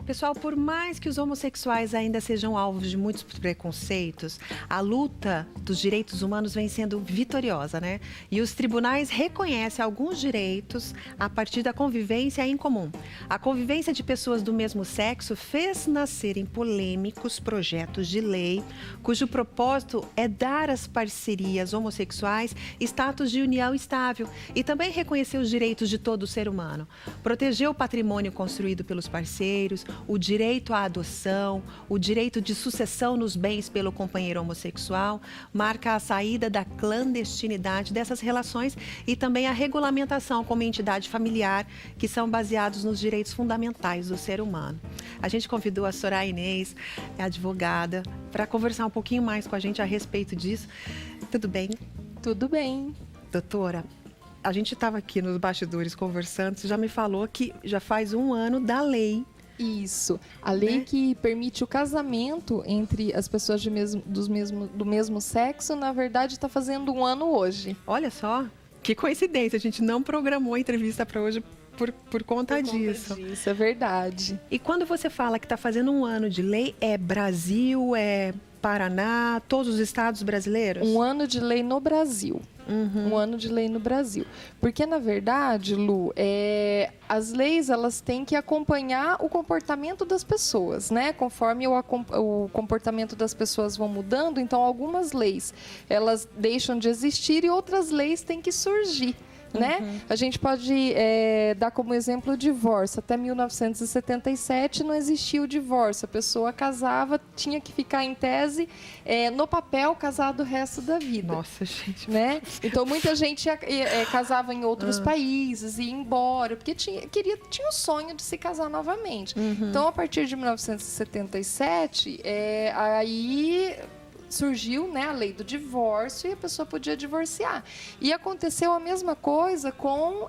Pessoal, por mais que os homossexuais ainda sejam alvos de muitos preconceitos, a luta dos direitos humanos vem sendo vitoriosa, né? E os tribunais reconhecem alguns direitos a partir da convivência em comum. A convivência de pessoas do mesmo sexo fez nascer em polêmicos projetos de lei, cujo propósito é dar às parcerias homossexuais status de união estável e também reconhecer os direitos de todo ser humano. Proteger o patrimônio construído pelos parceiros, o direito à adoção, o direito de sucessão nos bens pelo companheiro homossexual, marca a saída da clandestinidade dessas relações e também a regulamentação como entidade familiar, que são baseados nos direitos fundamentais do ser humano. A gente convidou a Soraya Inês, advogada, para conversar um pouquinho mais com a gente a respeito disso. Tudo bem? Tudo bem. Doutora, a gente estava aqui nos bastidores conversando, você já me falou que já faz 1 ano da lei. Isso. A lei, né, que permite o casamento entre as pessoas do mesmo sexo, na verdade, está fazendo 1 ano hoje. Olha só, que coincidência, a gente não programou a entrevista para hoje por conta disso. Isso é verdade. E quando você fala que está fazendo 1 ano de lei, é Brasil, é Paraná, todos os estados brasileiros? 1 ano de lei no Brasil. Uhum. 1 ano de lei no Brasil. Porque, na verdade, Lu, as leis, elas têm que acompanhar o comportamento das pessoas, né? Conforme o comportamento das pessoas vão mudando, então algumas leis, elas deixam de existir e outras leis têm que surgir. Né? Uhum. A gente pode dar como exemplo o divórcio. Até 1977 não existia o divórcio. A pessoa casava, tinha que ficar em tese, no papel, casado o resto da vida. Nossa, gente. Né? Então muita gente casava em outros países e ia embora, porque tinha o sonho de se casar novamente. Uhum. Então, a partir de 1977, aí surgiu, né, a lei do divórcio e a pessoa podia divorciar. E aconteceu a mesma coisa com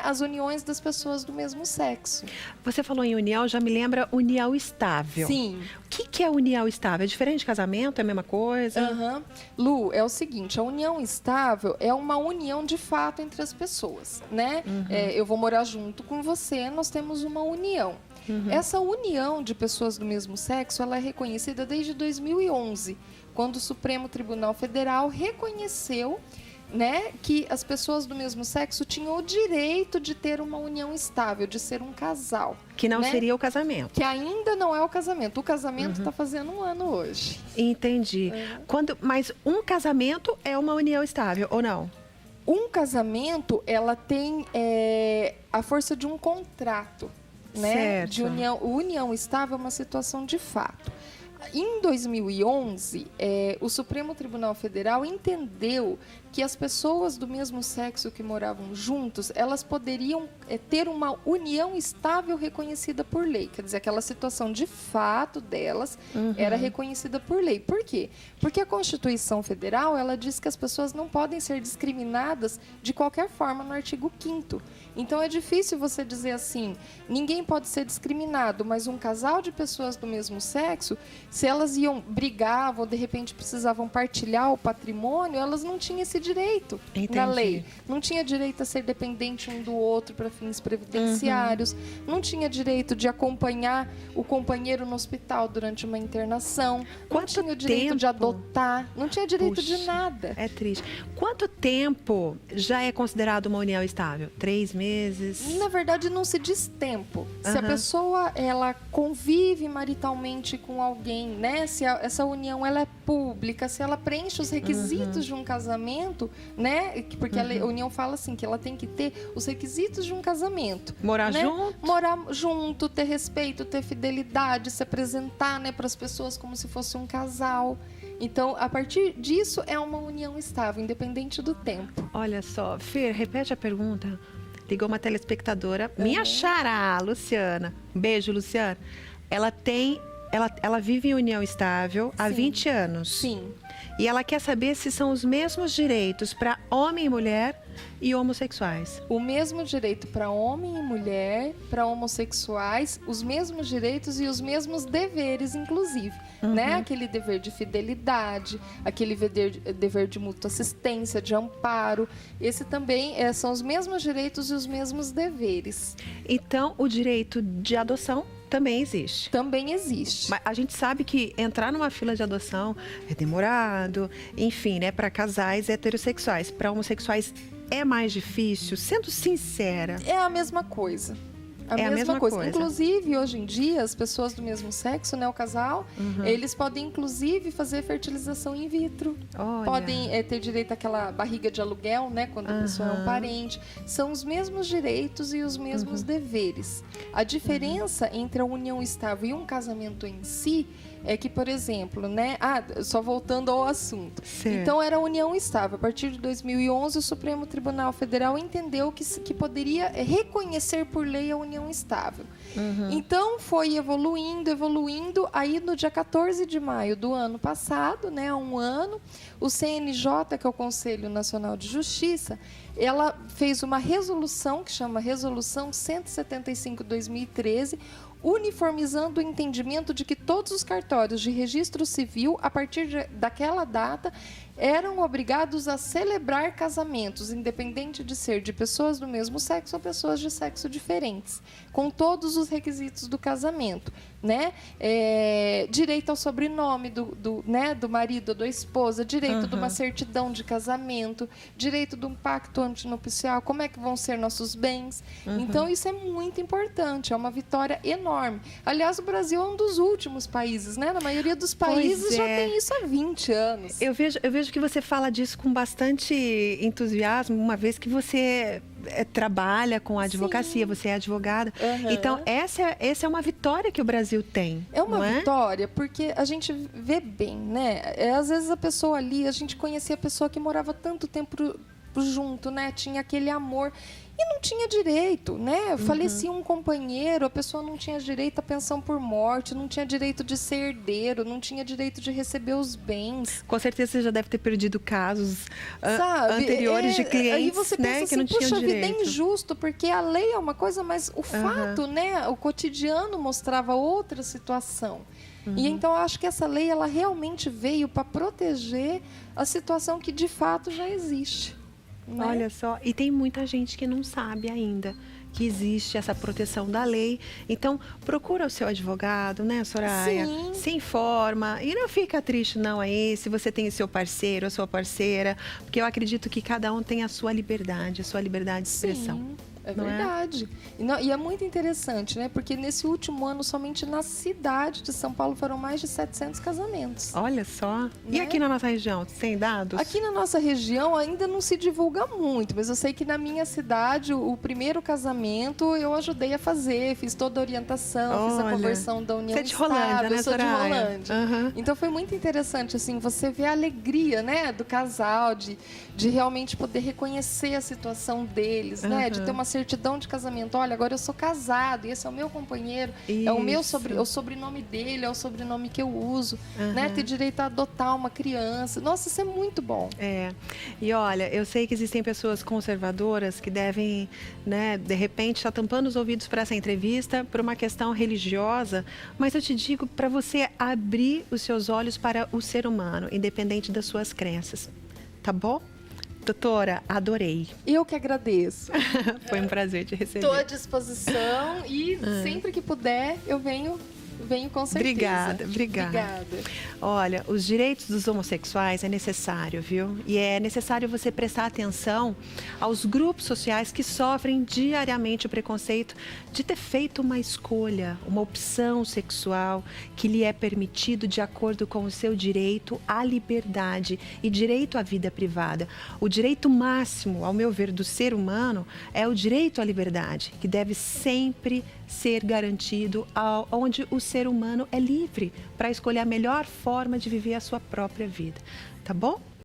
as uniões das pessoas do mesmo sexo. Você falou em união, já me lembra união estável. Sim. O que é união estável? É diferente de casamento? É a mesma coisa? Uhum. Lu, é o seguinte, a união estável é uma união de fato entre as pessoas, né? Uhum. Eu vou morar junto com você, nós temos uma união. Uhum. Essa união de pessoas do mesmo sexo, ela é reconhecida desde 2011, quando o Supremo Tribunal Federal reconheceu, né, que as pessoas do mesmo sexo tinham o direito de ter uma união estável, de ser um casal. Que não, né, seria o casamento. Que ainda não é o casamento. O casamento está fazendo 1 ano hoje. Entendi. Mas um casamento é uma união estável, ou não? Um casamento, ela tem a força de um contrato. Né? Certo. De união estável é uma situação de fato. Em 2011, o Supremo Tribunal Federal entendeu que as pessoas do mesmo sexo que moravam juntos, elas poderiam ter uma união estável reconhecida por lei. Quer dizer, aquela situação de fato delas era reconhecida por lei. Por quê? Porque a Constituição Federal, ela diz que as pessoas não podem ser discriminadas de qualquer forma no artigo 5º. Então, é difícil você dizer assim, ninguém pode ser discriminado, mas um casal de pessoas do mesmo sexo, se elas iam brigar ou de repente precisavam partilhar o patrimônio, elas não tinham esse direito. Entendi. Na lei. Não tinha direito a ser dependente um do outro para fins previdenciários, não tinha direito de acompanhar o companheiro no hospital durante uma internação, não tinha o direito de adotar, não tinha direito de nada. É triste. Quanto tempo já é considerado uma união estável? 3 meses? Na verdade, não se diz tempo. Se a pessoa ela convive maritalmente com alguém, né? Se essa união ela é pública, se ela preenche os requisitos de um casamento, né? Porque a união fala assim, que ela tem que ter os requisitos de um casamento. Morar, né, junto? Morar junto, ter respeito, ter fidelidade, se apresentar, né, para as pessoas como se fosse um casal. Então, a partir disso, é uma união estável, independente do tempo. Olha só, Fer, repete a pergunta. Ligou uma telespectadora, minha xará, Luciana. Beijo, Luciana. Ela vive em união estável há 20 anos. Sim. E ela quer saber se são os mesmos direitos para homem e mulher e homossexuais. O mesmo direito para homem e mulher, para homossexuais, os mesmos direitos e os mesmos deveres, inclusive. Né? Aquele dever de fidelidade, aquele dever de mútua assistência, de amparo. Esse também são os mesmos direitos e os mesmos deveres. Então, o direito de adoção também existe. Também existe. Mas a gente sabe que entrar numa fila de adoção é demorado, enfim, né? Para casais heterossexuais, para homossexuais é mais difícil, sendo sincera. É a mesma coisa. É a mesma coisa. Inclusive, hoje em dia, as pessoas do mesmo sexo, né, o casal, eles podem, inclusive, fazer fertilização in vitro. Olha. Podem ter direito àquela barriga de aluguel, né, quando a pessoa é um parente. São os mesmos direitos e os mesmos deveres. A diferença entre a união estável e um casamento em si é que, por exemplo, né? Só voltando ao assunto. Certo. Então, era a união estável. A partir de 2011, o Supremo Tribunal Federal entendeu que poderia reconhecer por lei a união estável. Então, foi evoluindo. Aí, no dia 14 de maio do ano passado, né, há um ano, o CNJ, que é o Conselho Nacional de Justiça, ela fez uma resolução, que chama Resolução 175/2013, uniformizando o entendimento de que todos os cartórios de registro civil, a partir daquela data, eram obrigados a celebrar casamentos, independente de ser de pessoas do mesmo sexo ou pessoas de sexo diferentes, com todos os requisitos do casamento, né? Direito ao sobrenome do marido ou da esposa, direito de uma certidão de casamento, direito de um pacto antinupcial, como é que vão ser nossos bens. Então, isso é muito importante, é uma vitória enorme. Aliás, o Brasil é um dos últimos países, né? Na maioria dos países já tem isso há 20 anos. Eu vejo que você fala disso com bastante entusiasmo, uma vez que você trabalha com a advocacia, você é advogada. Então, essa é uma vitória que o Brasil tem. É uma vitória, porque a gente vê bem, né? Às vezes a pessoa ali, a gente conhecia a pessoa que morava tanto tempo junto, né? Tinha aquele amor e não tinha direito, né? Falecia um companheiro, a pessoa não tinha direito à pensão por morte, não tinha direito de ser herdeiro, não tinha direito de receber os bens. Com certeza você já deve ter perdido casos Sabe? anteriores de clientes, aí você pensa né, assim, que não tinham puxa direito. vida, é injusto, porque a lei é uma coisa, mas o fato, né? O cotidiano mostrava outra situação. E então eu acho que essa lei, ela realmente veio para proteger a situação que de fato já existe. Né? Olha só, e tem muita gente que não sabe ainda que existe essa proteção da lei. Então, procura o seu advogado, né, Soraya? Sim. Se informa e não fica triste não aí se você tem o seu parceiro, a sua parceira, porque eu acredito que cada um tem a sua liberdade de expressão. Sim. É não verdade. E é muito interessante, né? Porque nesse último ano, somente na cidade de São Paulo, foram mais de 700 casamentos. Olha só. Né? E aqui na nossa região, tem dados? Aqui na nossa região ainda não se divulga muito, mas eu sei que na minha cidade, o primeiro casamento eu ajudei a fazer, fiz toda a orientação, fiz a conversão da união estável. Você é de Rolândia, né, eu sou de Soraya? Rolândia. Então foi muito interessante, assim, você ver a alegria, né, do casal, de realmente poder reconhecer a situação deles, né, de ter uma certidão de casamento. Olha, agora eu sou casado e esse é o meu companheiro, é o sobrenome dele, é o sobrenome que eu uso, né? Ter direito a adotar uma criança. Nossa, isso é muito bom. E olha, eu sei que existem pessoas conservadoras que devem, né, de repente, estar tampando os ouvidos para essa entrevista por uma questão religiosa, mas eu te digo para você abrir os seus olhos para o ser humano, independente das suas crenças. Tá bom? Doutora, adorei. Eu que agradeço. Foi um prazer te receber. Estou à disposição e sempre que puder eu venho com certeza. Obrigada. Olha, os direitos dos homossexuais é necessário, viu? E é necessário você prestar atenção aos grupos sociais que sofrem diariamente o preconceito de ter feito uma escolha, uma opção sexual que lhe é permitido de acordo com o seu direito à liberdade e direito à vida privada. O direito máximo, ao meu ver, do ser humano é o direito à liberdade, que deve sempre ser garantido onde o ser humano é livre para escolher a melhor forma de viver a sua própria vida. Tá bom?